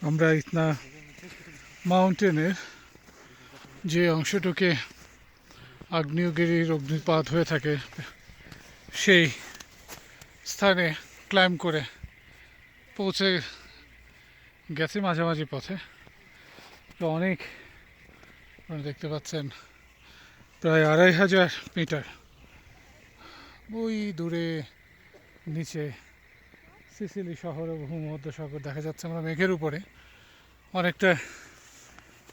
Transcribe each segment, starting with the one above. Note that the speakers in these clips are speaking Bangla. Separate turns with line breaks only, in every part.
আমরা ইতনা মাউন্টেনের যে অংশটুকে আগ্নেয়গিরির অগ্নিপাত হয়ে থাকে সেই স্থানে ক্লাইম্ব করে পৌঁছে গেছি মাঝামাঝি পথে। তো অনেক, আপনারা দেখতে পাচ্ছেন, প্রায় 2500 মিটার ওই দূরে নিচে সিসিলি শহর ও ভূমধ্যসাগর দেখা যাচ্ছে। আমরা মেঘের উপরে, অনেকটা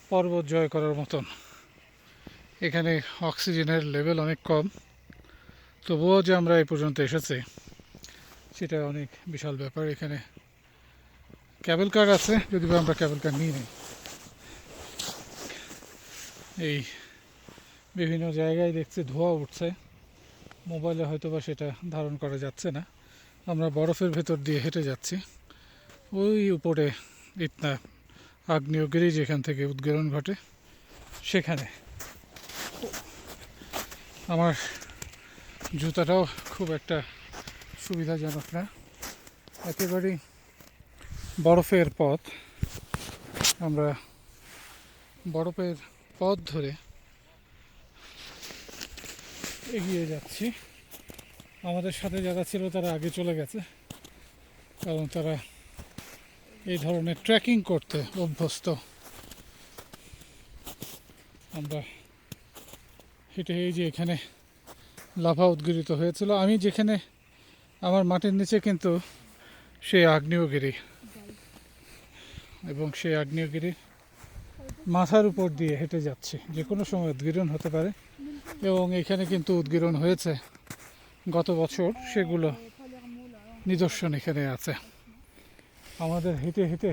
পর্বত জয় করার মতন। এখানে অক্সিজেনের লেভেল অনেক কম, তবুও যে আমরা এই পর্যন্ত এসেছি সেটা অনেক বিশাল ব্যাপার। এখানে ক্যাবেল কার আছে, যদিও আমরা ক্যাবেল কার নিই। এই বিভিন্ন জায়গায় দেখছি ধোঁয়া উঠছে, মোবাইলে হয়তো বা সেটা ধারণ করা যাচ্ছে না। আমরা বরফের ভেতর দিয়ে হেঁটে যাচ্ছি। ওই উপরে ইতনা আগ্নেয়গিরি যেখান থেকে উদ্গীরণ ঘটে সেখানে। আমার জুতাটাও খুব একটা সুবিধাজনক না, একেবারেই বরফের পথ। আমরা বরফের পথ ধরে এগিয়ে যাচ্ছি। আমাদের সাথে যারা ছিল তারা আগে চলে গেছে, কারণ তারা এই ধরনের ট্রেকিং করতে অভ্যস্ত। আমরা হেঁটে এই যে এখানে লাভা উদ্গীরিত হয়েছিল, আমি যেখানে, আমার মাটির নিচে কিন্তু সেই আগ্নেয়গিরি, এবং সেই আগ্নেয়গিরি মাথার উপর দিয়ে হেঁটে যাচ্ছি। যে কোনো সময় উদ্গীরণ হতে পারে, এবং এখানে কিন্তু উদ্গীরণ হয়েছে গত বছর, সেগুলো নিদর্শন এখানে আছে। আমাদের হেঁটে হেঁটে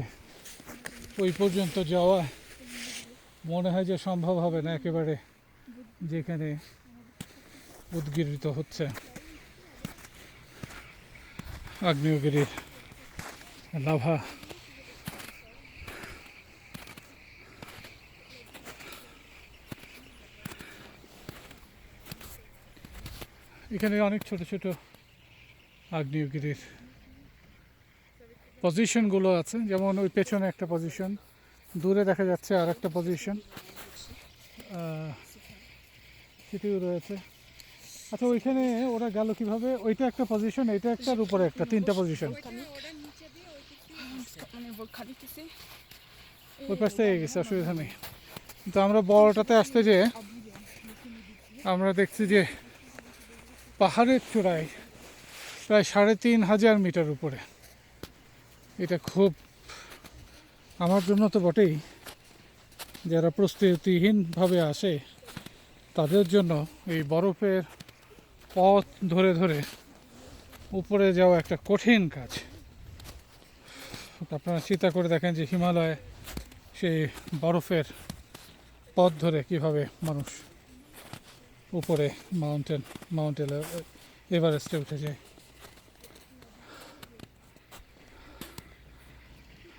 ওই পর্যন্ত যাওয়া মনে হয় যে সম্ভব হবে না, একেবারে যেখানে উদ্গীরিত হচ্ছে আগ্নেয়গিরির লাভা। এখানে অনেক ছোট ছোট আগ্নেয়গিরির পজিশনগুলো আছে, যেমন ওই পেছনে একটা পজিশন, দূরে দেখা যাচ্ছে আর একটা পজিশন, সেটিও রয়েছে। আচ্ছা, ওইখানে ওরা গেল কিভাবে? ওইটা একটা পজিশন, এটা একটা, উপরে একটা, তিনটা পজিশন। ওই পাশ থেকে গেছে, অসুবিধা নেই। কিন্তু আমরা বড়টাতে আসতে যে আমরা দেখছি যে পাহাড়ের চূড়ায় প্রায় 3500 মিটার উপরে। এটা খুব, আমার জন্য তো বটেই, যারা প্রস্তুতিহীনভাবে আসে তাদের জন্য এই বরফের পথ ধরে ধরে উপরে যাওয়া একটা কঠিন কাজ। আপনারা চিন্তা করে দেখেন যে হিমালয়ে সেই বরফের পথ ধরে কিভাবে মানুষ উপরে মাউন্ট এভারেস্টে উঠে যায়।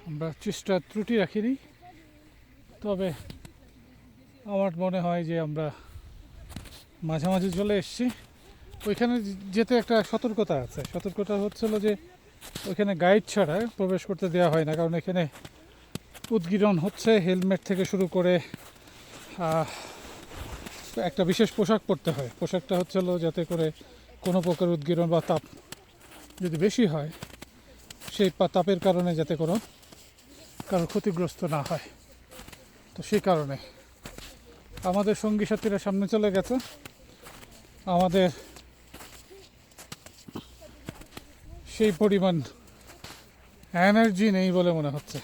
আমরা চেষ্টা ত্রুটি রাখিনি, তবে আমার মনে হয় যে আমরা মাঝামাঝি চলে এসেছি। ওইখানে যেতে একটা সতর্কতা আছে। সতর্কতা হচ্ছিল যে ওইখানে গাইড ছাড়া প্রবেশ করতে দেওয়া হয় না, কারণ এখানে উদ্গীরণ হচ্ছে। হেলমেট থেকে শুরু করে একটা বিশেষ পোশাক পরতে হয়। পোশাকটা হচ্ছিল যাতে করে কোনো প্রকার উদ্গীরণ বা তাপ যদি বেশি হয়, সেই তাপের কারণে যাতে কারো ক্ষতিগ্রস্ত না হয়। তো সেই কারণে আমাদের সঙ্গী সাথীরা সামনে চলে গেছে। আমাদের সেই পরিমাণ এনার্জি নেই বলে মনে হচ্ছে।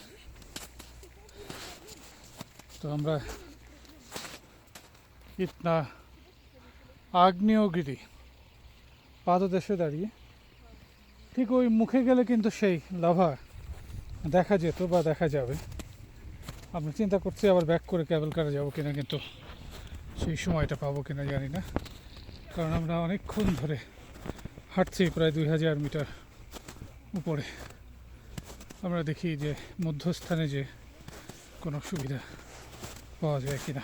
তো আমরা ইতনা আগ্নেয়গিরি পাদদেশে দাঁড়িয়ে, ঠিক ওই মুখে গেলে কিন্তু সেই লাভা দেখা যেত বা দেখা যাবে। আমরা চিন্তা করছি আবার ব্যাক করে ক্যাবেল কারে যাবো কিনা, কিন্তু সেই সময়টা পাবো কিনা জানি না, কারণ আমরা অনেকক্ষণ ধরে হাঁটছি, প্রায় 2000 মিটার উপরে। আমরা দেখি যে মধ্যস্থানে যে কোনো সুবিধা পাওয়া যায় কিনা।